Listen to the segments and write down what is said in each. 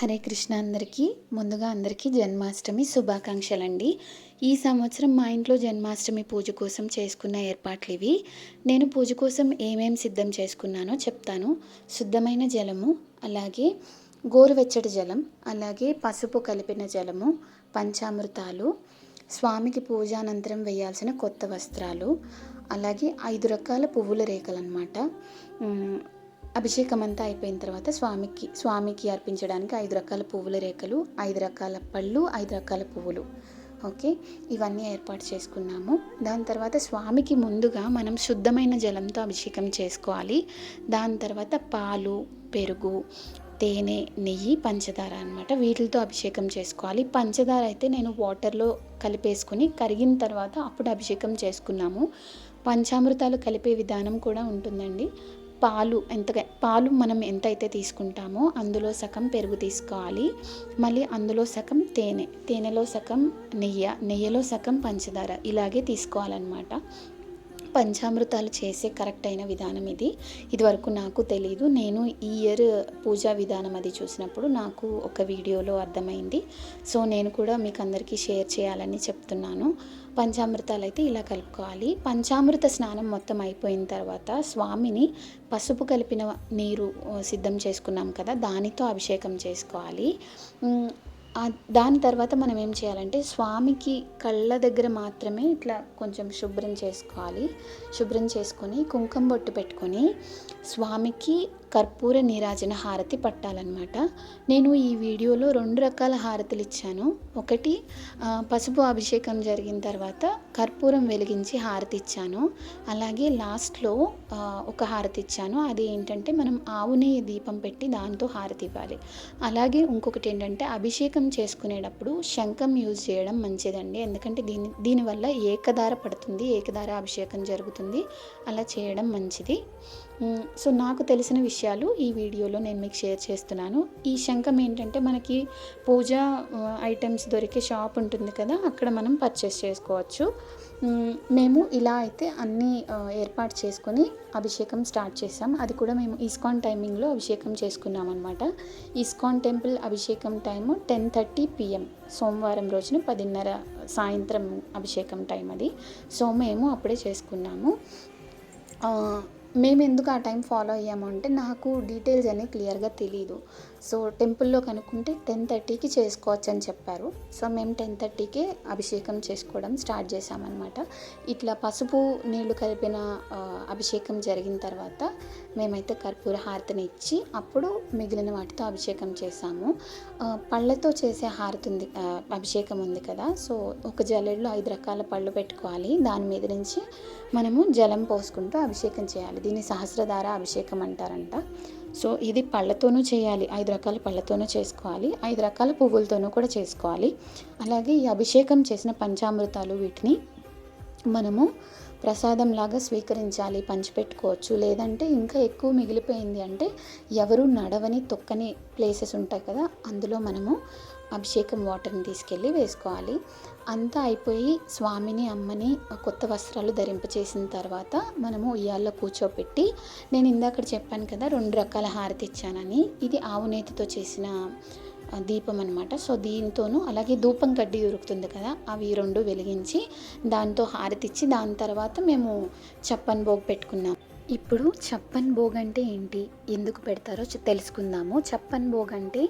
హరే కృష్ణ అందరికీ ముందుగా అందరికీ జన్మాష్టమి శుభాకాంక్షలండి. ఈ సంవత్సరం మా ఇంట్లో జన్మాష్టమి పూజ కోసం చేసుకున్న ఏర్పాట్లు ఇవి. నేను పూజ కోసం ఏమేం సిద్ధం చేసుకున్నానో చెప్తాను. శుద్ధమైన జలము, అలాగే గోరువెచ్చటి జలం, అలాగే పసుపు కలిపిన జలము, పంచామృతాలు, స్వామికి పూజానంతరం వేయాల్సిన కొత్త వస్త్రాలు, అలాగే 5 రకాల పువ్వుల రేకలన్నమాట. అభిషేకం అంతా అయిపోయిన తర్వాత స్వామికి అర్పించడానికి 5 రకాల పువ్వుల రేకలు, 5 రకాల పళ్ళు, 5 రకాల పువ్వులు. ఓకే, ఇవన్నీ ఏర్పాటు చేసుకున్నాము. దాని తర్వాత స్వామికి ముందుగా మనం శుద్ధమైన జలంతో అభిషేకం చేసుకోవాలి. దాని తర్వాత పాలు, పెరుగు, తేనె, నెయ్యి, పంచదార అనమాట, వీటితో అభిషేకం చేసుకోవాలి. పంచదార అయితే నేను వాటర్లో కలిపేసుకుని కరిగిన తర్వాత అప్పుడు అభిషేకం చేసుకున్నాము. పంచామృతాలు కలిపే విధానం కూడా ఉంటుందండి. పాలు మనం ఎంతైతే తీసుకుంటామో అందులో సగం పెరుగు తీసుకోవాలి. మళ్ళీ అందులో సగం తేనెలో సగం నెయ్యిలో సగం పంచదార, ఇలాగే తీసుకోవాలన్నమాట. పంచామృతాలు చేసే కరెక్ట్ అయిన విధానం ఇదివరకు నాకు తెలీదు. నేను ఈ ఇయర్ పూజా విధానం అది చూసినప్పుడు నాకు ఒక వీడియోలో అర్థమైంది. సో నేను కూడా మీకు అందరికీ షేర్ చేయాలని చెప్తున్నాను. పంచామృతాలు అయితే ఇలా కలుపుకోవాలి. పంచామృత స్నానం మొత్తం అయిపోయిన తర్వాత స్వామిని పసుపు కలిపిన నీరు సిద్ధం చేసుకున్నాం కదా, దానితో అభిషేకం చేసుకోవాలి. దాని తర్వాత మనం ఏం చేయాలంటే స్వామికి కళ్ళ దగ్గర మాత్రమే ఇట్లా కొంచెం శుభ్రం చేసుకోవాలి. శుభ్రం చేసుకొని కుంకుమ బొట్టు పెట్టుకొని స్వామికి కర్పూర నీరాజన హారతి పట్టాలన్నమాట. నేను ఈ వీడియోలో 2 రకాల హారతులు ఇచ్చాను. ఒకటి పసుపు అభిషేకం జరిగిన తర్వాత కర్పూరం వెలిగించి హారతి ఇచ్చాను. అలాగే లాస్ట్లో ఒక హారతి ఇచ్చాను. అది ఏంటంటే మనం ఆవుని దీపం పెట్టి దాంతో హారతి ఇవ్వాలి. అలాగే ఇంకొకటి ఏంటంటే అభిషేకం చేసుకునేటప్పుడు శంఖం యూజ్ చేయడం మంచిదండి. ఎందుకంటే దీనివల్ల ఏకధార పడుతుంది, ఏకధార అభిషేకం జరుగుతుంది. అలా చేయడం మంచిది. సో నాకు తెలిసిన విషయాలు ఈ వీడియోలో నేను మీకు షేర్ చేస్తున్నాను. ఈ శంఖం ఏంటంటే మనకి పూజా ఐటమ్స్ దొరికే షాప్ ఉంటుంది కదా, అక్కడ మనం పర్చేస్ చేసుకోవచ్చు. మేము ఇలా అయితే అన్నీ ఏర్పాటు చేసుకొని అభిషేకం స్టార్ట్ చేసాం. అది కూడా మేము ఇస్కాన్ టైమింగ్లో అభిషేకం చేసుకున్నాం అనమాట. ఇస్కాన్ టెంపుల్ అభిషేకం టైము 10:30 PM, సోమవారం రోజున 10:30 సాయంత్రం అభిషేకం టైం అది. సో మేము అప్పుడే చేసుకున్నాము. మేము ఎందుకు ఆ టైం ఫాలో అయ్యాము అంటే నాకు డీటెయిల్స్ అన్నీ క్లియర్గా తెలీదు. సో టెంపుల్లో కనుక్కుంటే 10:30కి చేసుకోవచ్చు అని చెప్పారు. సో మేము 10:30కే అభిషేకం చేసుకోవడం స్టార్ట్ చేసామన్నమాట. ఇట్లా పసుపు నీళ్లు కలిపిన అభిషేకం జరిగిన తర్వాత మేమైతే కర్పూర హారతిని ఇచ్చి అప్పుడు మిగిలిన వాటితో అభిషేకం చేసాము. పళ్ళతో చేసే అభిషేకం ఉంది కదా, సో ఒక జల్లెడలో 5 రకాల పళ్ళు పెట్టుకోవాలి. దాని మీద నుంచి మనము జలం పోసుకుంటూ అభిషేకం చేయాలి. దీన్ని సహస్రధార అభిషేకం అంటారంట. సో ఇది పళ్ళతోనూ చేయాలి, 5 రకాల పళ్ళతోనూ చేసుకోవాలి, 5 రకాల పువ్వులతోనూ కూడా చేసుకోవాలి. అలాగే ఈ అభిషేకం చేసిన పంచామృతాలు వీటిని మనము ప్రసాదంలాగా స్వీకరించాలి, పంచిపెట్టుకోవచ్చు. లేదంటే ఇంకా ఎక్కువ మిగిలిపోయింది అంటే ఎవరు నడవని తొక్కని ప్లేసెస్ ఉంటాయి కదా, అందులో మనము అభిషేకం వాటర్ని తీసుకెళ్ళి వేసుకోవాలి. అంతా అయిపోయి స్వామిని అమ్మని కొత్త వస్త్రాలు ధరింపచేసిన తర్వాత మనము ఉయ్యాల్లో కూర్చోపెట్టి, నేను ఇందాక చెప్పాను కదా 2 రకాల హారతి ఇచ్చానని, ఇది ఆవు నేతితో చేసిన దీపం అనమాట. సో దీంతోనూ అలాగే ధూపం కడ్డీ దొరుకుతుంది కదా, అవి 2 వెలిగించి దాంతో హారతి ఇచ్చి దాని తర్వాత మేము చప్పన్ భోగ్ పెట్టుకున్నాం. ఇప్పుడు చప్పన్ భోగ్ అంటే ఏంటి, ఎందుకు పెడతారో తెలుసుకుందాము. చప్పన్ భోగ్ అంటే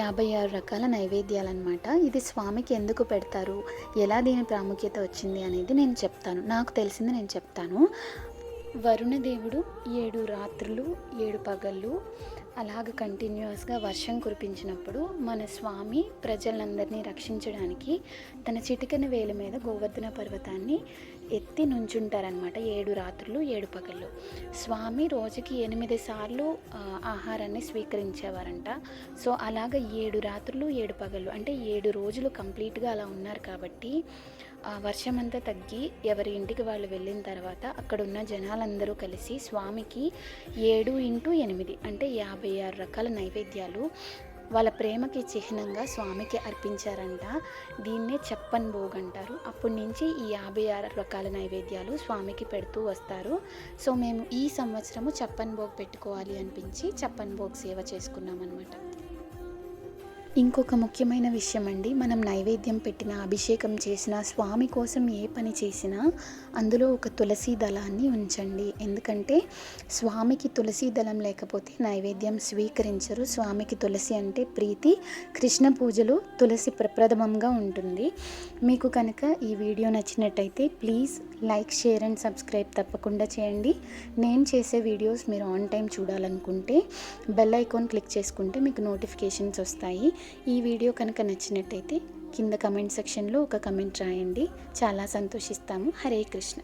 56 రకాల నైవేద్యాలు అనమాట. ఇది స్వామికి ఎందుకు పెడతారు, ఎలా దీని ప్రాముఖ్యత వచ్చింది అనేది నేను చెప్తాను. నాకు తెలిసింది నేను చెప్తాను. వరుణదేవుడు 7 రాత్రులు 7 పగళ్ళు అలాగ కంటిన్యూస్గా వర్షం కురిపించినప్పుడు మన స్వామి ప్రజలందరినీ రక్షించడానికి తన చిటికెన వేల మీద గోవర్ధన పర్వతాన్ని ఎత్తి నుంచుంటారనమాట. 7 రాత్రులు 7 పగళ్ళు స్వామి రోజుకి 8 సార్లు ఆహారాన్ని స్వీకరించేవారంట. సో అలాగ 7 రాత్రులు 7 పగళ్ళు అంటే 7 రోజులు కంప్లీట్గా అలా ఉన్నారు కాబట్టి వర్షం అంతా తగ్గి ఎవరి ఇంటికి వాళ్ళు వెళ్ళిన తర్వాత అక్కడ ఉన్న జనాలందరూ కలిసి స్వామికి 7x8 అంటే 56 రకాల నైవేద్యాలు వాళ్ళ ప్రేమకి చిహ్నంగా స్వామికి అర్పించారంట. దీన్నే చప్పన్ భోగ్ అంటారు. అప్పటి నుంచి ఈ 56 రకాల నైవేద్యాలు స్వామికి పెడుతూ వస్తారు. సో మేము ఈ సంవత్సరము చప్పన్ భోగ్ పెట్టుకోవాలి అనిపించి చప్పన్ భోగ్ సేవ చేసుకున్నాం అనమాట. ఇంకొక ముఖ్యమైన విషయం అండి, మనం నైవేద్యం పెట్టిన, అభిషేకం చేసిన, స్వామి కోసం ఏ పని చేసినా అందులో ఒక తులసి దళాన్ని ఉంచండి. ఎందుకంటే స్వామికి తులసి దళం లేకపోతే నైవేద్యం స్వీకరించరు. స్వామికి తులసి అంటే ప్రీతి. కృష్ణ పూజలో తులసి ప్రప్రథమంగా ఉంటుంది. మీకు కనుక ఈ వీడియో నచ్చినట్టయితే please like, share and subscribe తప్పకుండా చేయండి. నేను చేసే వీడియోస్ మీరు ఆన్ టైం చూడాలనుకుంటే బెల్ ఐకాన్ క్లిక్ చేసుకుంటే మీకు నోటిఫికేషన్స్ వస్తాయి. ఈ వీడియో కనుక నచ్చినట్టయితే కింద కమెంట్ సెక్షన్లో ఒక కమెంట్ రాయండి. చాలా సంతోషిస్తాము. హరే కృష్ణ.